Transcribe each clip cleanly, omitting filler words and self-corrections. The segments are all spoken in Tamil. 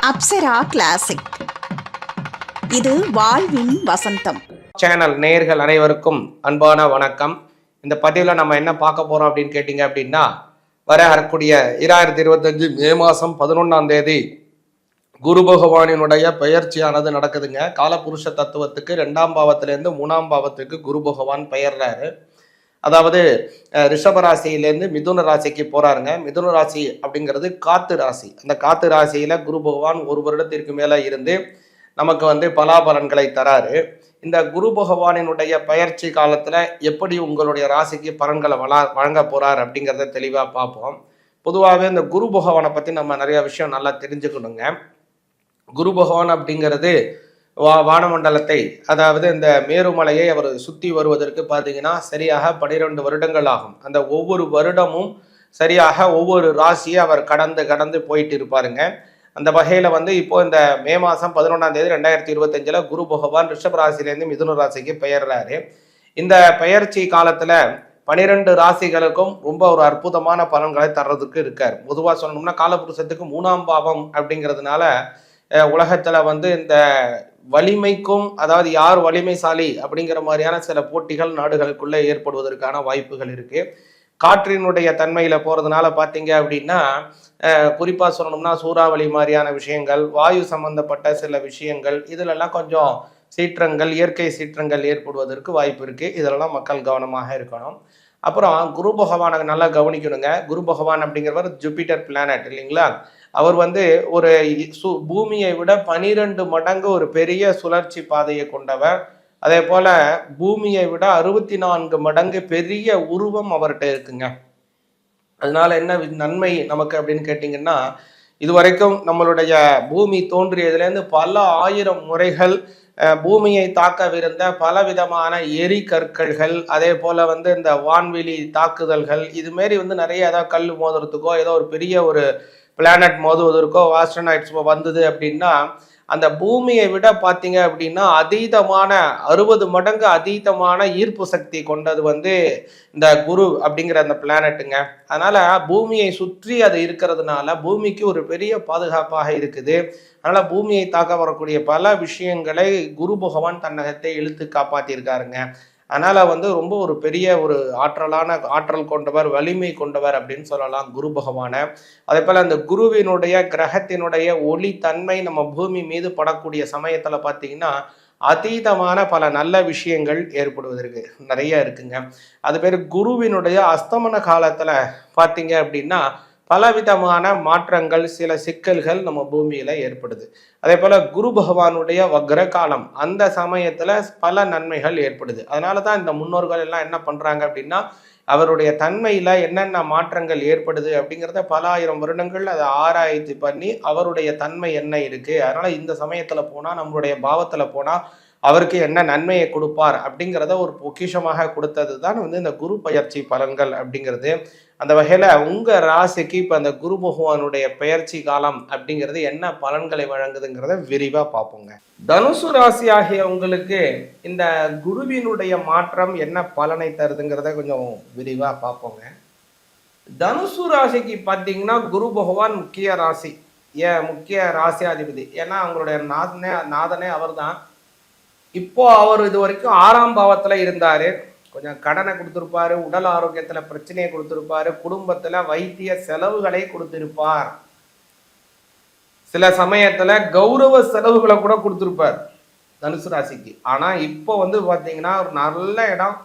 அப்சரா கிளாசிக். இது வாழ்வின் வசந்தம். சேனல் நேயர்கள் அனைவருக்கும் அன்பான வணக்கம். இந்த பதிவில் நம்ம என்ன பார்க்க போறோம் அப்படின்னு கேட்டீங்க அப்படின்னா, வரக்கூடிய 2025 மே மாதம் 11ஆம் தேதி குரு பகவானினுடைய பெயர்ச்சியானது நடக்குதுங்க. காலபுருஷ தத்துவத்துக்கு 2ஆம் பாவத்திலேருந்து 3ஆம் பாவத்துக்கு குரு பகவான் பெயர்றாரு. அதாவது ரிஷப ராசியிலேருந்து மிதுன ராசிக்கு போறாருங்க. மிதுன ராசி அப்படிங்கிறது காத்து ராசி. அந்த காத்து ராசியில குரு பகவான் ஒரு வருடத்திற்கு மேல இருந்து நமக்கு பலாபலன்களை தராரு. இந்த குரு பகவானினுடைய பயிற்சி காலத்துல எப்படி உங்களுடைய ராசிக்கு பலன்களை வழங்க போறார் அப்படிங்கிறத தெளிவா பார்ப்போம். பொதுவாகவே இந்த குரு பகவானை பத்தி நம்ம நிறைய விஷயம் நல்லா தெரிஞ்சுக்கணுங்க. குரு பகவான் அப்படிங்கிறது வானமண்டலத்தை, அதாவது இந்த மேருமலையை அவர் சுற்றி வருவதற்கு பார்த்தீங்கன்னா சரியாக 12 வருடங்கள் ஆகும். அந்த ஒவ்வொரு வருடமும் சரியாக ஒவ்வொரு ராசியை அவர் கடந்து போயிட்டு இருப்பாருங்க. அந்த வகையில் இப்போ இந்த மே மாதம் 11ஆம் தேதி 2025 குரு பகவான் ரிஷப ராசியிலேருந்து மிதுன ராசிக்கு பெயர்றாரு. இந்த பெயர்ச்சி காலத்தில் 12 ராசிகளுக்கும் ரொம்ப ஒரு அற்புதமான பலன்களை தர்றதுக்கு இருக்கார். பொதுவாக சொல்லணும்னா காலபுருஷத்துக்கு 3ஆம் பாவம் அப்படிங்கிறதுனால உலகத்தில் இந்த வலிமைக்கும், அதாவது யார் வலிமைசாலி அப்படிங்கிற மாதிரியான சில போட்டிகள் நாடுகளுக்குள்ள ஏற்படுவதற்கான வாய்ப்புகள் இருக்கு. காற்றினுடைய தன்மையில போறதுனால பார்த்தீங்க அப்படின்னா குறிப்பா சொல்லணும்னா சூறாவளி மாதிரியான விஷயங்கள், வாயு சம்பந்தப்பட்ட சில விஷயங்கள், இதுலெல்லாம் கொஞ்சம் சீற்றங்கள், இயற்கை சீற்றங்கள் ஏற்படுவதற்கு வாய்ப்பு இருக்கு. இதெல்லாம் மக்கள் கவனமாக இருக்கணும். அப்புறம் குரு பகவானை நல்லா கவனிக்கணுங்க. குரு பகவான் அப்படிங்கிறவர் ஜூபிட்டர் பிளானட் இல்லைங்களா? அவர் ஒரு பூமியை விட 12 மடங்கு ஒரு பெரிய சுழற்சி பாதையை கொண்டவர். அதே போல பூமியை விட 64 மடங்கு பெரிய உருவம் அவர்கிட்ட இருக்குங்க. அதனால என்ன நன்மை நமக்கு அப்படின்னு கேட்டிங்கன்னா, இதுவரைக்கும் நம்மளுடைய பூமி தோன்றியதுலேருந்து பல ஆயிரம் முறைகள் பூமியை தாக்கவிருந்த பலவிதமான எரி கற்கள்கள், அதே போல இந்த வான்வெளி தாக்குதல்கள், இதுமாரி நிறைய ஏதாவது கல் மோதுறதுக்கோ ஏதோ ஒரு பெரிய ஒரு பிளானட் மோதுவதற்கோ ஆஸ்ட்ரோனாய்ட்ஸ் வந்தது அப்படின்னா, அந்த பூமியை விட பார்த்தீங்க அப்படின்னா அதீதமான 60 மடங்கு அதீதமான ஈர்ப்பு சக்தி கொண்டது இந்த குரு அப்படிங்கிற அந்த பிளானட்டுங்க. அதனால பூமியை சுற்றி அது இருக்கிறதுனால பூமிக்கு ஒரு பெரிய பாதுகாப்பாக இருக்குது. அதனால பூமியை தாக்க வரக்கூடிய பல விஷயங்களை குரு பகவான் தன்னகத்தை இழுத்து காப்பாற்றியிருக்காருங்க. அதனால ரொம்ப ஒரு பெரிய ஒரு ஆற்றல் கொண்டவர், வலிமை கொண்டவர் அப்படின்னு சொல்லலாம் குரு பகவானை. அதே போல அந்த குருவினுடைய கிரகத்தினுடைய ஒளி தன்மை நம்ம பூமி மீது படக்கூடிய சமயத்துல பார்த்தீங்கன்னா அதீதமான பல நல்ல விஷயங்கள் ஏற்படுவதற்கு நிறைய இருக்குங்க. அது பேர் குருவினுடைய அஸ்தமன காலத்துல பார்த்தீங்க அப்படின்னா பலவிதமான மாற்றங்கள், சில சிக்கல்கள் நம்ம பூமியில ஏற்படுது. அதே போல குரு பகவானுடைய வக்ர காலம், அந்த சமயத்துல பல நன்மைகள் ஏற்படுது. அதனாலதான் இந்த முன்னோர்கள் எல்லாம் என்ன பண்றாங்க அப்படின்னா, அவருடைய தன்மையில என்னென்ன மாற்றங்கள் ஏற்படுது அப்படிங்கிறத பல ஆயிரம் வருடங்கள் அதை ஆராய்ச்சி பண்ணி அவருடைய தன்மை என்ன இருக்கு, அதனால இந்த சமயத்துல போனா நம்மளுடைய பாவத்துல போனா அவருக்கு என்ன நன்மையை கொடுப்பார் அப்படிங்கிறத ஒரு பொக்கிஷமாக கொடுத்தது தான் இந்த குரு பயிற்சி பலன்கள் அப்படிங்கிறது. அந்த வகையில உங்க ராசிக்கு இப்ப அந்த குரு பகவானுடைய பெயர்ச்சி காலம் அப்படிங்கிறது என்ன பலன்களை வழங்குதுங்கிறத விரிவா பார்ப்போங்க. தனுசு ராசி ஆகிய உங்களுக்கு இந்த குருவினுடைய மாற்றம் என்ன பலனை தருதுங்கிறத கொஞ்சம் விரிவா பார்ப்போங்க. தனுசு ராசிக்கு பார்த்தீங்கன்னா குரு பகவான் முக்கிய ராசி, முக்கிய ராசியாதிபதி. ஏன்னா அவங்களுடைய நாதனே அவர் தான். இப்போ அவர் இது வரைக்கும் 6ஆம் பாவத்துல இருந்தாரு. கொஞ்சம் கடனை கொடுத்துருப்பாரு, உடல் ஆரோக்கியத்துல பிரச்சனையை கொடுத்துருப்பாரு, குடும்பத்துல வைத்திய செலவுகளை கொடுத்திருப்பார், சில சமயத்துல கௌரவ செலவுகளை கூட கொடுத்திருப்பார் தனுசு ராசிக்கு. ஆனா இப்போ பாத்தீங்கன்னா ஒரு நல்ல இடம்,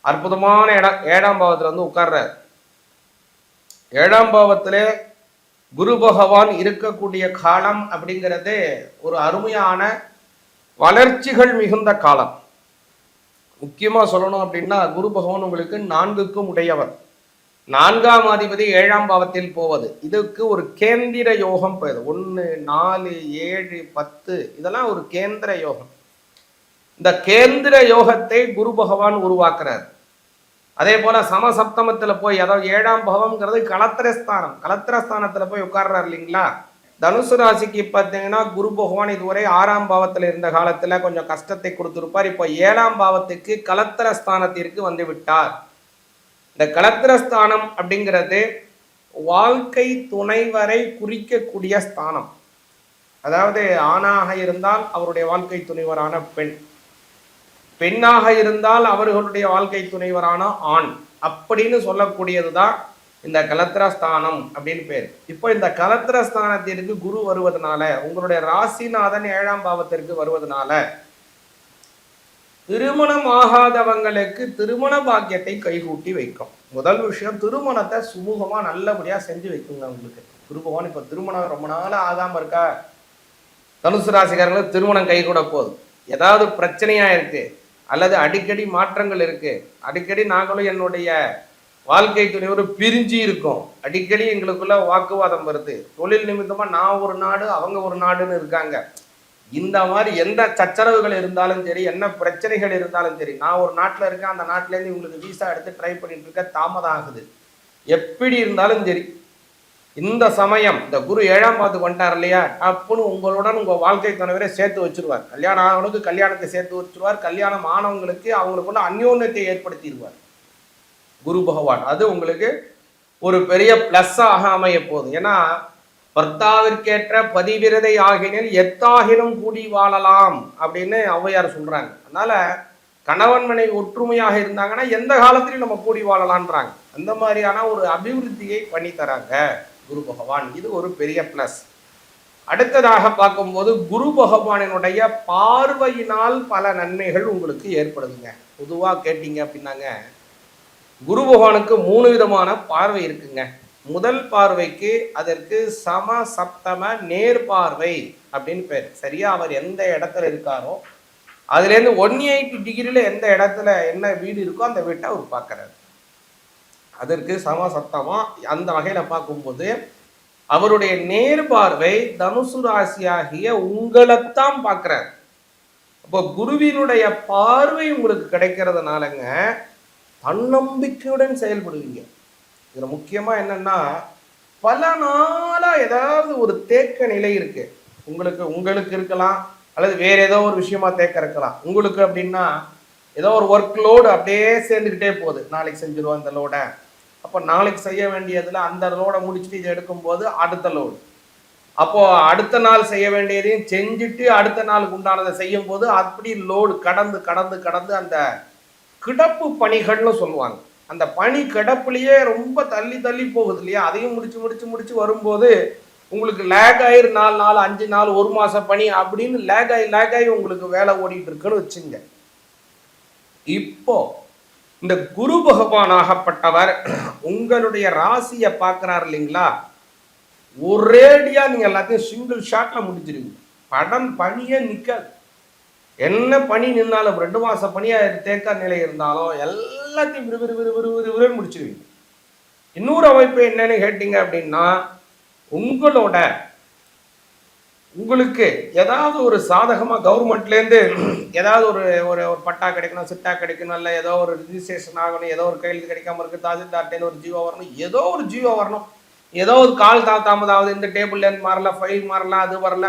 அற்புதமான இடம், 7ஆம் பாவத்துல உட்கார்றாரு. 7ஆம் பாவத்திலே குரு பகவான் இருக்கக்கூடிய காலம் அப்படிங்கிறது ஒரு அருமையான வளர்ச்சிகள் மிகுந்த காலம். முக்கியமா சொல்லணும் அப்படின்னா குரு பகவான் உங்களுக்கு 4க்கும் உடையவர். 4ஆம் அதிபதி 7ஆம் பாவத்தில் போவது, இதுக்கு ஒரு கேந்திர யோகம் போகுது. 1, 4, 7, 10 இதெல்லாம் ஒரு கேந்திர யோகம். இந்த கேந்திர யோகத்தை குரு பகவான் உருவாக்குறார். அதே போல சமசப்தமத்துல போய், அதாவது 7ஆம் பாவம்ங்கிறது களத்திரஸ்தானம், களத்திரஸ்தானத்துல போய் உட்கார்றாரு இல்லைங்களா? தனுசு ராசிக்கு பார்த்தீங்கன்னா குரு பகவான் இதுவரை 6ஆம் பாவத்தில் இருந்த காலத்துல கொஞ்சம் கஷ்டத்தை கொடுத்திருப்பார். இப்போ 7ஆம் பாவத்துக்கு களத்திர ஸ்தானத்திற்கு வந்து விட்டார். இந்த களத்திர ஸ்தானம் அப்படிங்கிறது வாழ்க்கை துணைவரை குறிக்கக்கூடிய ஸ்தானம். அதாவது ஆணாக இருந்தால் அவருடைய வாழ்க்கை துணைவரான பெண், பெண்ணாக இருந்தால் அவர்களுடைய வாழ்க்கை துணைவரான ஆண் அப்படின்னு சொல்லக்கூடியதுதான் இந்த கலத்திரஸ்தானம் அப்படின்னு பேர். இப்போ இந்த கலத்திரஸ்தானத்திற்கு குரு வருவதனால, உங்களுடைய ராசிநாதன் 7ஆம் பாவத்திற்கு வருவதனால திருமணம் ஆகாதவங்களுக்கு திருமண பாக்கியத்தை கைகூட்டி வைக்கும். முதல் விஷயம், திருமணத்தை சுமூகமா நல்லபடியா செஞ்சு வைக்குங்க. உங்களுக்கு குரு பகவான் இப்ப திருமணம் ரொம்ப நாள் ஆகாம இருக்கா, தனுசு ராசிக்காரங்களுக்கு திருமணம் கை கூட போகுது. ஏதாவது பிரச்சனையா இருக்கு அல்லது அடிக்கடி மாற்றங்கள் இருக்கு, அடிக்கடி நாங்களும் என்னுடைய வாழ்க்கை துணையோடு பிரிஞ்சு இருக்கோம், அடிக்கடி எங்களுக்குள்ள வாக்குவாதம் வருது, தொழில் நிமித்தமா நான் ஒரு நாடு அவங்க ஒரு நாடுன்னு இருக்காங்க, இந்த மாதிரி எந்த சச்சரவுகள் இருந்தாலும் சரி, என்ன பிரச்சனைகள் இருந்தாலும் சரி, நான் ஒரு நாட்டில் இருக்கேன், அந்த நாட்டிலேருந்து உங்களுக்கு வீசா எடுத்து ட்ரை பண்ணிட்டு இருக்க, தாமதம் ஆகுது, எப்படி இருந்தாலும் சரி இந்த சமயம் இந்த குரு 7ஆம் பாவத்துக்கு வந்துட்டார் இல்லையா, அப்புன்னு உங்களுடன் உங்கள் வாழ்க்கை துணைவரை சேர்த்து வச்சிருவார். கல்யாணம் ஆனவனுக்கு கல்யாணத்தை சேர்த்து வச்சிருவார், கல்யாணம் ஆனவங்களுக்கு அவங்களுக்குள்ள அந்யோன்யத்தை ஏற்படுத்திடுவார் குரு பகவான். அது உங்களுக்கு ஒரு பெரிய பிளஸ்ஸாக அமைய போகுது. ஏன்னா பர்த்தாவிற்கேற்ற பதிவிரதை ஆகினில் எத்தாகினும் கூடி வாழலாம் அப்படின்னு ஔவையார் சொல்றாங்க. அதனால கணவன் மனைவி ஒற்றுமையாக இருந்தாங்கன்னா எந்த காலத்திலையும் நம்ம கூடி வாழலான்றாங்க. அந்த மாதிரியான ஒரு அபிவிருத்தியை பண்ணி தராங்க குரு பகவான். இது ஒரு பெரிய பிளஸ். அடுத்ததாக பார்க்கும்போது குரு பகவானினுடைய பார்வையினால் பல நன்மைகள் உங்களுக்கு ஏற்படுதுங்க. பொதுவாக கேட்டீங்க அப்படின்னாங்க, குரு பகவானுக்கு 3 விதமான பார்வை இருக்குங்க. முதல் பார்வைக்கு அதற்கு சம சப்தம நேர் பார்வை அப்படின்னு பேர். சரியா அவர் எந்த இடத்துல இருக்காரோ அதுலேருந்து 180 டிகிரியில் எந்த இடத்துல என்ன வீடு இருக்கோ அந்த வீட்டை அவர் பார்க்குறாரு. அதற்கு சம சப்தமா அந்த வகையில் பார்க்கும்போது அவருடைய நேர் பார்வை தனுசு ராசியாகிய உங்களைத்தான் பார்க்குறார். அப்போ குருவினுடைய பார்வை உங்களுக்கு கிடைக்கிறதுனாலங்க தன்னம்பிக்கையுடன் செயல்படுவீங்க. இதில் முக்கியமாக என்னன்னா, பல நாளாக ஏதாவது ஒரு தேக்க நிலை இருக்கு உங்களுக்கு இருக்கலாம், அல்லது வேற ஏதோ ஒரு விஷயமா தேக்க இருக்கலாம். உங்களுக்கு அப்படின்னா ஏதோ ஒரு ஒர்க் லோடு அப்படியே சேர்ந்துக்கிட்டே போகுது, நாளைக்கு செஞ்சிருவோம் இந்த லோடை, அப்போ நாளைக்கு செய்ய வேண்டியதில் அந்த லோடை முடிச்சுட்டு இதை எடுக்கும்போது அடுத்த லோடு, அப்போ அடுத்த நாள் செய்ய வேண்டியதையும் செஞ்சுட்டு அடுத்த நாளுக்கு உண்டானதை செய்யும் போது அப்படி லோடு கடந்து கடந்து கடந்து அந்த கிடப்பு பணிகள்னு சொல்லுவாங்க, அந்த பணி கிடப்புலையே ரொம்ப தள்ளி தள்ளி போகுது இல்லையா, அதையும் முடிச்சு முடிச்சு முடிச்சு வரும்போது உங்களுக்கு லேக் ஆயிரு 4 நாள் 5 நாள் 1 மாசம் பணி அப்படின்னு லேக் ஆகி உங்களுக்கு வேலை ஓடிட்டு இருக்குன்னு வச்சுங்க. இப்போ இந்த குரு பகவான் ஆகப்பட்டவர் உங்களுடைய ராசியை பார்க்கிறார் இல்லைங்களா, ஒரேடியா நீங்க எல்லாத்தையும் சிங்கிள் ஷாட்ல முடிச்சிருவீங்க. பணியே நிக்காது. என்ன பணி நின்னாலும் 2 மாசம் பணியா தேக்க நிலை இருந்தாலும் எல்லாத்தையும் விறுவிறு முடிச்சிருவீங்க. இன்னொரு அமைப்பு என்னன்னு கேட்டீங்க அப்படின்னா, உங்களுக்கு ஏதாவது ஒரு சாதகமா கவர்மெண்ட்லேருந்து ஏதாவது ஒரு பட்டா கிடைக்கணும், சிட்டா கிடைக்கணும், இல்லை ஏதோ ஒரு ரிஜிஸ்ட்ரேஷன் ஆகணும், ஏதோ ஒரு கையெழுத்து கிடைக்காம இருக்கு, தாசில்தார்ட்டேன்னு ஒரு ஜீவோ வரணும், ஏதோ ஒரு ஜீவோ வரணும், ஏதோ ஒரு கால் தாமதாவது இந்த டேபிள்லேருந்து மாறல, ஃபைல் மாறல, அது வரல,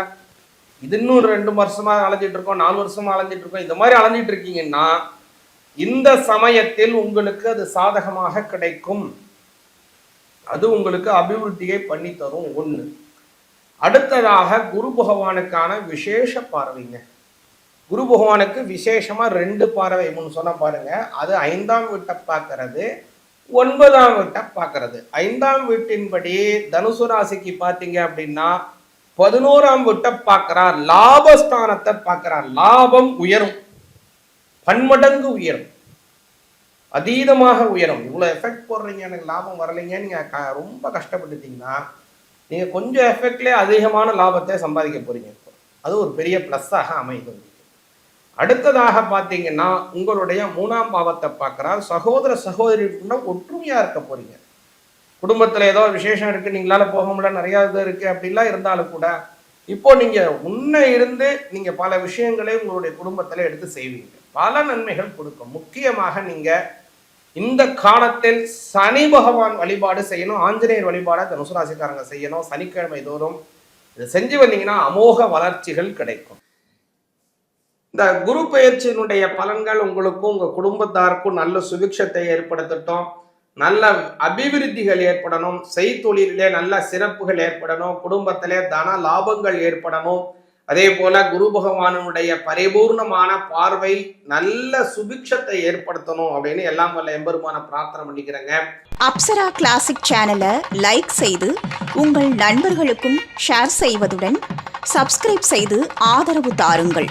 இது இன்னும் 2 வருஷமா அலைஞ்சிட்டு இருக்கோம், 4 வருஷமா அலைஞ்சிட்டு இருக்கோம், இந்த மாதிரி அலைஞ்சிட்டு இருக்கீங்கன்னா இந்த சமயத்தில் உங்களுக்கு அது சாதகமாக கிடைக்கும். அது உங்களுக்கு அபிவிருத்தியை பண்ணி தரும். 1. அடுத்ததாக குரு பகவானுக்கான விசேஷ பார்வைங்க. குரு பகவானுக்கு விசேஷமா 2 பார்வை முன்னு சொன்ன பாருங்க. அது 5ஆம் வீட்டை பார்க்கறது, 9ஆம் வீட்டை பார்க்கறது. 5ஆம் வீட்டின்படி தனுசு ராசிக்கு பார்த்தீங்க அப்படின்னா 11ஆம் வீட்டை பார்க்கிறார், லாபஸ்தானத்தை பார்க்கிறார். லாபம் உயரும், பன்மடங்கு உயரும், அதீதமாக உயரும். இவ்வளோ எஃபெக்ட் போடுறீங்க, எனக்கு லாபம் வரலைங்க, நீங்கள் ரொம்ப கஷ்டப்பட்டுட்டீங்கன்னா நீங்கள் கொஞ்சம் எஃபெக்ட்லேயே அதிகமான லாபத்தை சம்பாதிக்க போறீங்க. அது ஒரு பெரிய ப்ளஸ்ஸாக அமைது. அடுத்ததாக பார்த்தீங்கன்னா உங்களுடைய 3ஆம் பாவத்தை பார்க்குறார். சகோதர சகோதரிக்குள்ள ஒற்றுமையாக இருக்க போறீங்க. குடும்பத்தில் ஏதோ விசேஷம் இருக்குது, நீங்களால போக முடியல, நிறையா இது இருக்குது, அப்படிலாம் இருந்தாலும் கூட இப்போ நீங்கள் முன்னே இருந்து நீங்கள் பல விஷயங்களை உங்களுடைய குடும்பத்தில் எடுத்து செய்வீங்க. பல நன்மைகள் கொடுக்கும். முக்கியமாக நீங்கள் இந்த காலத்தில் சனி பகவான் வழிபாடு செய்யணும். ஆஞ்சநேயர் வழிபாடை தனுசு ராசிக்காரங்க செய்யணும். சனிக்கிழமை தோறும் இதை செஞ்சு வந்தீங்கன்னா அமோக வளர்ச்சிகள் கிடைக்கும். இந்த குரு பயிற்சியினுடைய பலன்கள் உங்களுக்கும் உங்கள் குடும்பத்தாருக்கும் நல்ல சுபிக்ஷத்தை ஏற்படுத்தட்டும். நல்ல அபிவிருத்திகள் ஏற்படணும், செய்தொழிலே நல்ல சிறப்புகள் ஏற்படணும், குடும்பத்திலே தன லாபங்கள் ஏற்படணும். அதே போல குரு பகவானுடைய பரிபூர்ணமான பார்வை நல்ல சுபிக்ஷத்தை ஏற்படுத்தணும் அப்படின்னு எல்லாம் வல்ல எம்பெருமான பிரார்த்தனை பண்ணிக்கிறேங்க. அப்சரா கிளாசிக் சேனலை லைக் செய்து உங்கள் நண்பர்களுக்கும் ஷேர் செய்வதுடன் சப்ஸ்கிரைப் செய்து ஆதரவு தாருங்கள்.